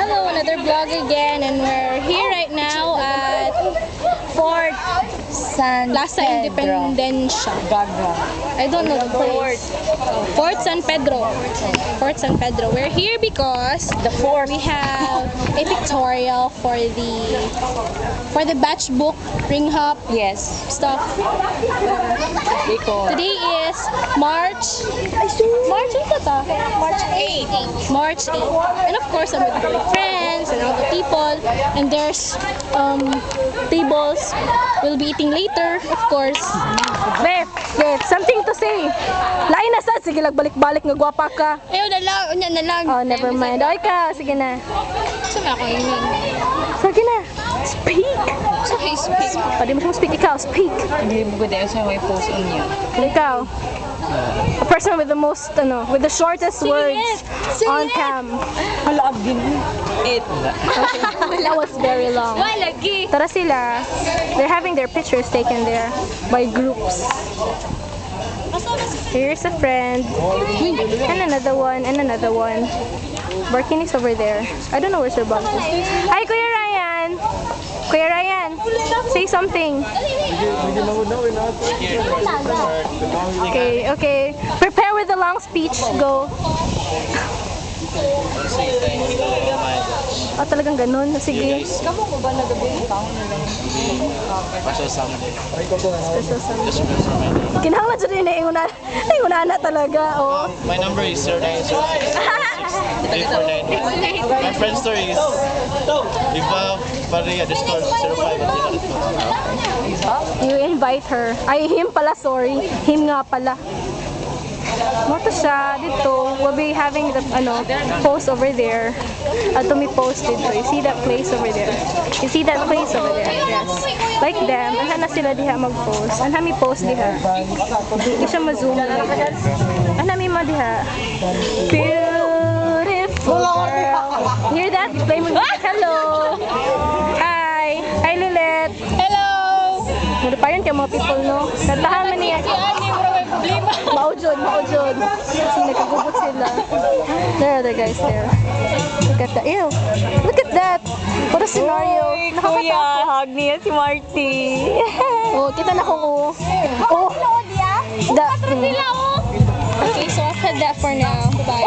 Hello, another vlog again, and we're here right now at Fort San Plaza Pedro. Independencia. Gaga. I don't know the place. Fort San Pedro. Fort San Pedro. We're here because The fort. we have a pictorial for the batch book ring hop Yes. stuff. Because Today is March. March what's that? March 8. March 8. And of course, I'm with my friends and all the people. And there's tables. We'll be eating later, of course. Beth, something to say. Lain na sad, sige lagbalik-balik nga gwapa ka. Ayaw na lang, unya na lang. Oh, never mind. Okay ka, sige na. Saan ako yun? Sige na. Speak. Sa Facebook. Pwede mo siyang speak ikaw, speak. Hindi mo ganda sa may post on you. Ikaw. A person with the most, with the shortest words on cam. Hala, abgin. It. That was very long. Lagi. Tara sila. They're having their pictures taken there by groups. Here's a friend. And another one. And another one. Barkin is over there. I don't know where's her box. Hi, Kuya Ryan. Kuya Ryan, say something. Okay, okay. Prepare with the long speech. Go. Oh, talagang ganun. Sige. Kamu mo ba nagabi taon na lang? Special summit. Special summit. Just for my name. Kinahanglan dyan yun na inguna talaga. Oh. My number is 0906-349. My friend story is Iba Paria, the store 05. You invite her. Ay, him pala, sorry. Him nga pala. Moto siya dito. We'll be having the post over there. To me posted. So you see that place over there? You see that place over there? Yes. Like them. Anha na sila diha mag-post. Anha mi post diha. Hindi siya ma-zoom. Anha mi mo diha. Beautiful girl. Hear that? Play mo. Hello. Hi. Hi, Lilet. Hello! Muna pa yun kaya mga people, no? Kantahan man niya. Si Ani, mura may problema. Maujod, maujod. Kasi nagkagubot sila. There are other guys there. Look at that. Ew. Look at that. What a scenario. Nakakatakot. hug niya si Marty. Oh, kita na kung oh. The, Okay, so I've had that for now. Bye.